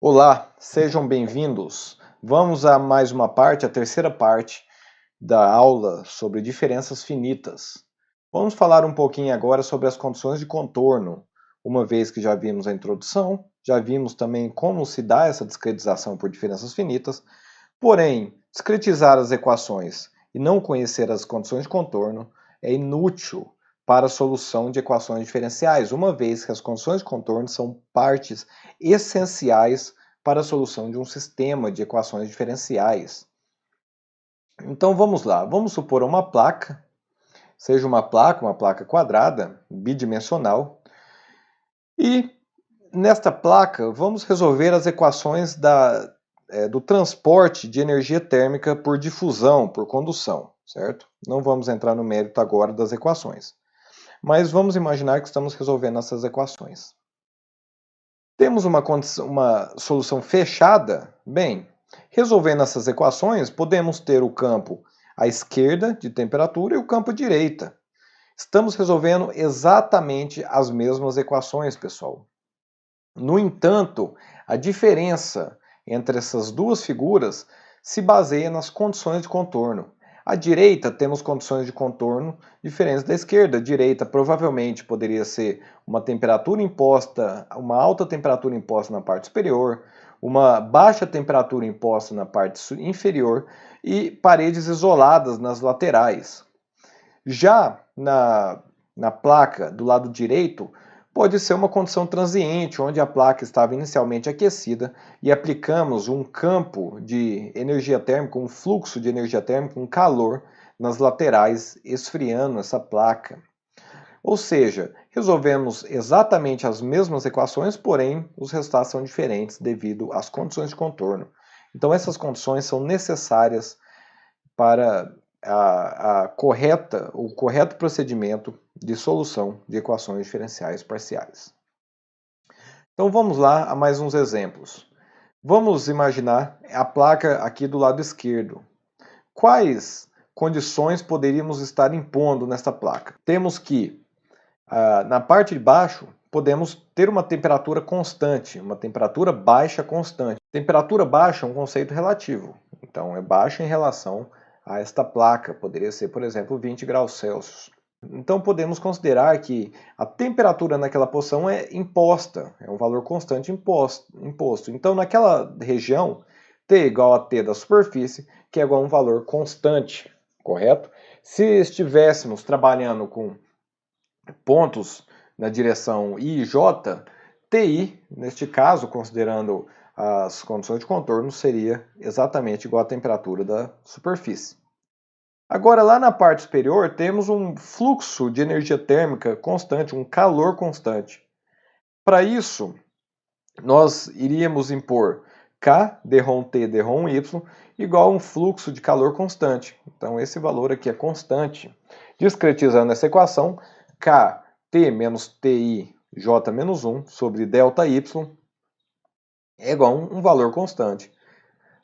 Olá, sejam bem-vindos. Vamos a mais uma parte, a terceira parte da aula sobre diferenças finitas. Vamos falar um pouquinho agora sobre as condições de contorno, uma vez que já vimos a introdução, já vimos também como se dá essa discretização por diferenças finitas, porém, discretizar as equações e não conhecer as condições de contorno é inútil para a solução de equações diferenciais, uma vez que as condições de contorno são partes essenciais para a solução de um sistema de equações diferenciais. Então vamos lá, vamos supor uma placa, seja uma placa quadrada, bidimensional, e nesta placa vamos resolver as equações do transporte de energia térmica por difusão, por condução, certo? Não vamos entrar no mérito agora das equações, mas vamos imaginar que estamos resolvendo essas equações. Temos uma solução fechada? Bem, resolvendo essas equações, podemos ter o campo à esquerda de temperatura e o campo à direita. Estamos resolvendo exatamente as mesmas equações, pessoal. No entanto, a diferença entre essas duas figuras se baseia nas condições de contorno. À direita, temos condições de contorno diferentes da esquerda. A direita provavelmente poderia ser uma temperatura imposta, uma alta temperatura imposta na parte superior, uma baixa temperatura imposta na parte inferior e paredes isoladas nas laterais. Já na placa do lado direito, pode ser uma condição transiente, onde a placa estava inicialmente aquecida e aplicamos um campo de energia térmica, um fluxo de energia térmica, um calor nas laterais, esfriando essa placa. Ou seja, resolvemos exatamente as mesmas equações, porém os resultados são diferentes devido às condições de contorno. Então essas condições são necessárias para o correto procedimento de solução de equações diferenciais parciais. Então vamos lá a mais uns exemplos. Vamos imaginar a placa aqui do lado esquerdo. Quais condições poderíamos estar impondo nesta placa? Temos que, na parte de baixo, podemos ter uma temperatura constante, uma temperatura baixa constante. Temperatura baixa é um conceito relativo, então é baixa em relação a esta placa, poderia ser, por exemplo, 20 graus Celsius. Então podemos considerar que a temperatura naquela posição é imposta, é um valor constante imposto. Então naquela região, T igual a T da superfície, que é igual a um valor constante, correto? Se estivéssemos trabalhando com pontos na direção I e J, TI, neste caso, considerando as condições de contorno, seria exatamente igual à temperatura da superfície. Agora, lá na parte superior, temos um fluxo de energia térmica constante, um calor constante. Para isso, nós iríamos impor K dρ T dρ Y igual a um fluxo de calor constante. Então, esse valor aqui é constante. Discretizando essa equação, Kt menos Ti J menos 1 sobre ΔY é igual a um valor constante,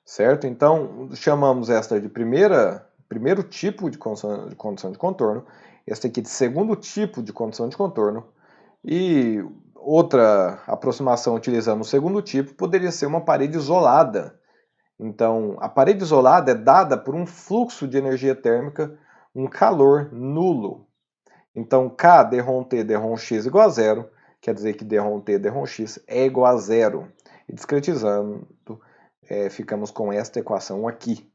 certo? Então, chamamos esta de primeiro tipo de condição de contorno, esta aqui de segundo tipo de condição de contorno, e outra aproximação utilizando o segundo tipo poderia ser uma parede isolada. Então, a parede isolada é dada por um fluxo de energia térmica, um calor nulo. Então, K dρ T dρ X igual a zero, quer dizer que dρ T dρ X é igual a zero. E discretizando, ficamos com esta equação aqui.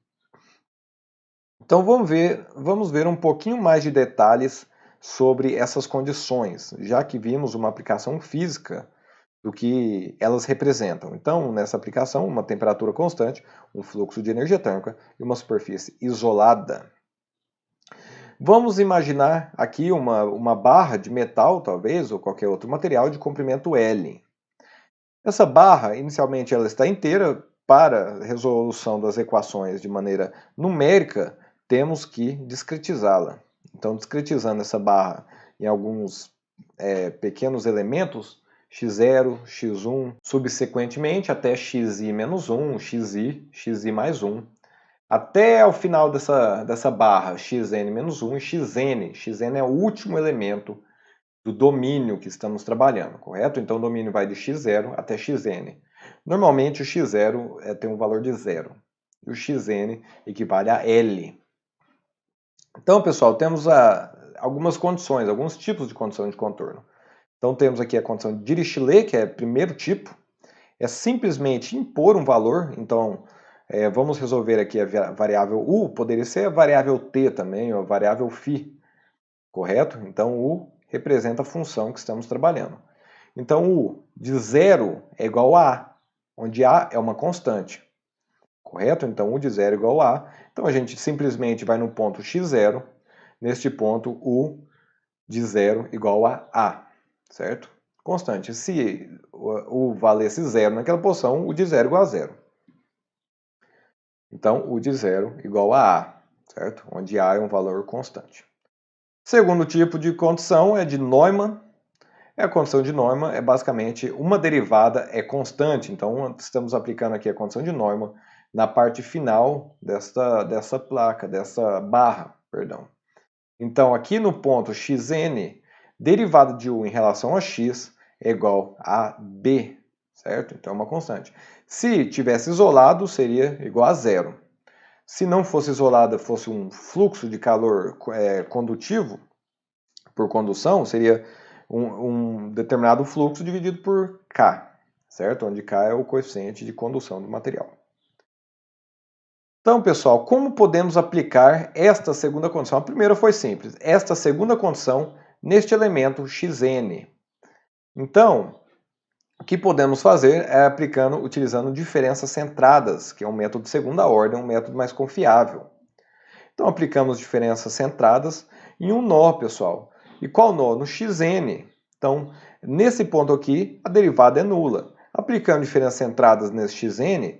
Então vamos ver um pouquinho mais de detalhes sobre essas condições, já que vimos uma aplicação física do que elas representam. Então, nessa aplicação, uma temperatura constante, um fluxo de energia térmica e uma superfície isolada. Vamos imaginar aqui uma barra de metal, talvez, ou qualquer outro material de comprimento L. Essa barra, inicialmente, ela está inteira. Para a resolução das equações de maneira numérica, temos que discretizá-la. Então, discretizando essa barra em alguns pequenos elementos, x0, x1, subsequentemente até xi menos 1, xi mais 1, até o final dessa barra, xn menos 1 e xn é o último elemento do domínio que estamos trabalhando, correto? Então o domínio vai de x0 até xn. Normalmente o x0 tem um valor de 0 e o xn equivale a L. Então, pessoal, temos algumas condições, alguns tipos de condição de contorno. Então temos aqui a condição de Dirichlet, que é o primeiro tipo, é simplesmente impor um valor. Então vamos resolver aqui a variável u, poderia ser a variável t também, ou a variável φ, correto? Então u representa a função que estamos trabalhando. Então u de 0 é igual a a, onde a é uma constante, correto? Então u de 0 é igual a a. Então a gente simplesmente vai no ponto x0, neste ponto u de 0 igual a, certo? Constante. Se u valesse 0 naquela posição, u de 0 igual a 0. Então, u de 0 igual a, certo? Onde a é um valor constante. Segundo tipo de condição é de Neumann. A condição de Neumann é basicamente uma derivada é constante. Então, estamos aplicando aqui a condição de Neumann na parte final dessa placa, dessa barra, perdão. Então, aqui no ponto xn, derivada de u em relação a x é igual a b, certo? Então é uma constante. Se tivesse isolado, seria igual a 0. Se não fosse isolada, fosse um fluxo de calor condutivo, por condução, seria um determinado fluxo dividido por K, certo? Onde K é o coeficiente de condução do material. Então, pessoal, como podemos aplicar esta segunda condição? A primeira foi simples. Esta segunda condição neste elemento xn. Então, o que podemos fazer é utilizando diferenças centradas, que é um método de segunda ordem, um método mais confiável. Então, aplicamos diferenças centradas em um nó, pessoal. E qual nó? No xn. Então, nesse ponto aqui, a derivada é nula. Aplicando diferenças centradas nesse xn,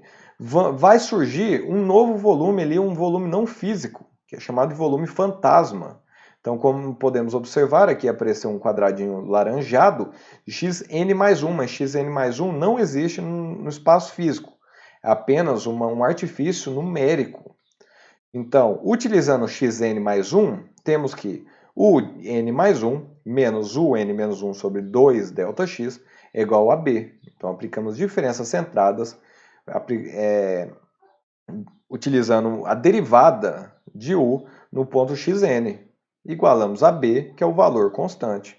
vai surgir um novo volume ali, um volume não físico, que é chamado de volume fantasma. Então, como podemos observar, aqui apareceu um quadradinho laranjado de xn mais 1, mas xn mais 1 não existe no espaço físico. É apenas um artifício numérico. Então, utilizando xn mais 1, temos que o n mais 1 menos o n menos 1 sobre 2 ΔX é igual a b. Então, aplicamos diferenças centradas, utilizando a derivada de u no ponto xn. Igualamos a b, que é o valor constante,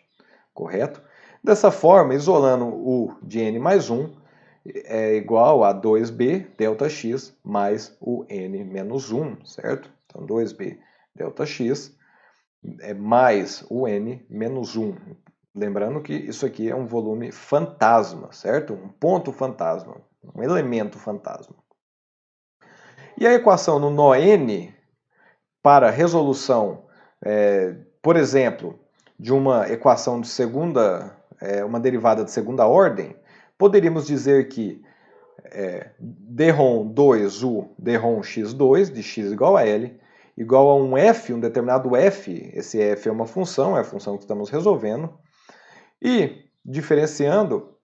correto? Dessa forma, isolando u de n mais 1 é igual a 2b ΔX mais o n menos 1, certo? Então, 2b ΔX é mais o n menos 1. Lembrando que isso aqui é um volume fantasma, certo? Um ponto fantasma, um elemento fantasma. E a equação no nó n, para resolução, por exemplo, de uma equação de uma derivada de segunda ordem, poderíamos dizer que dρm 2u dρm x2 de x igual a L igual a um f, um determinado f, esse f é uma função, é a função que estamos resolvendo, e diferenciando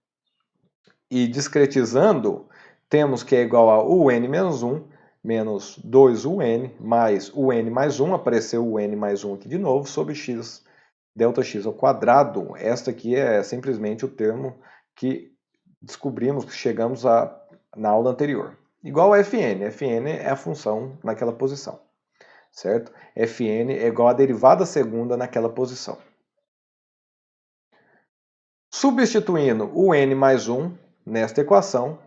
e discretizando, temos que é igual a un menos 1 menos 2un mais o n mais 1, apareceu o n mais 1 aqui de novo, sobre x ΔX ao quadrado. Esta aqui é simplesmente o termo que descobrimos, que chegamos na aula anterior. Igual a Fn. Fn é a função naquela posição, certo? Fn é igual a derivada segunda naquela posição. Substituindo o n mais 1 nesta equação,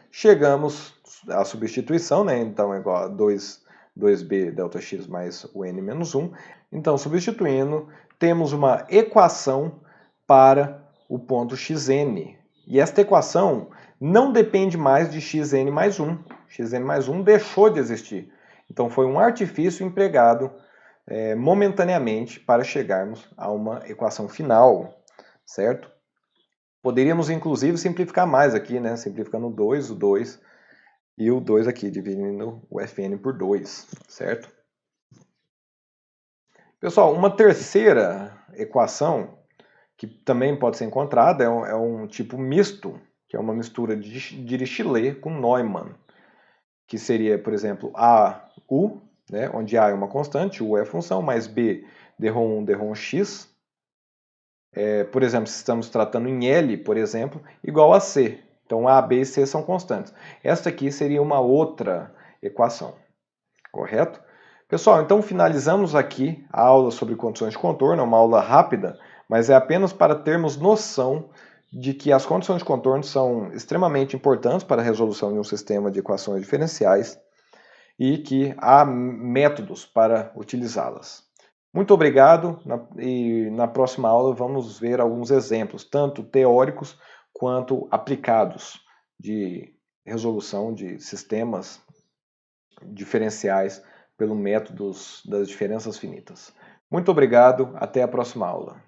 chegamos à substituição, né? Então é igual a 2b ΔX mais o n menos 1. Então, substituindo, temos uma equação para o ponto xn. E esta equação não depende mais de xn mais 1. Xn mais 1 deixou de existir. Então, foi um artifício empregado momentaneamente para chegarmos a uma equação final, certo? Poderíamos, inclusive, simplificar mais aqui, né? Simplificando o 2 e o 2 aqui, dividindo o Fn por 2, certo? Pessoal, uma terceira equação que também pode ser encontrada é um tipo misto, que é uma mistura de Dirichlet com Neumann, que seria, por exemplo, AU, né? Onde A é uma constante, U é a função, mais B, dρm dρm x, por exemplo, se estamos tratando em L, por exemplo, igual a C. Então A, B e C são constantes. Esta aqui seria uma outra equação, correto? Pessoal, então finalizamos aqui a aula sobre condições de contorno, é uma aula rápida, mas é apenas para termos noção de que as condições de contorno são extremamente importantes para a resolução de um sistema de equações diferenciais e que há métodos para utilizá-las. Muito obrigado e na próxima aula vamos ver alguns exemplos, tanto teóricos quanto aplicados de resolução de sistemas diferenciais pelo método das diferenças finitas. Muito obrigado, até a próxima aula.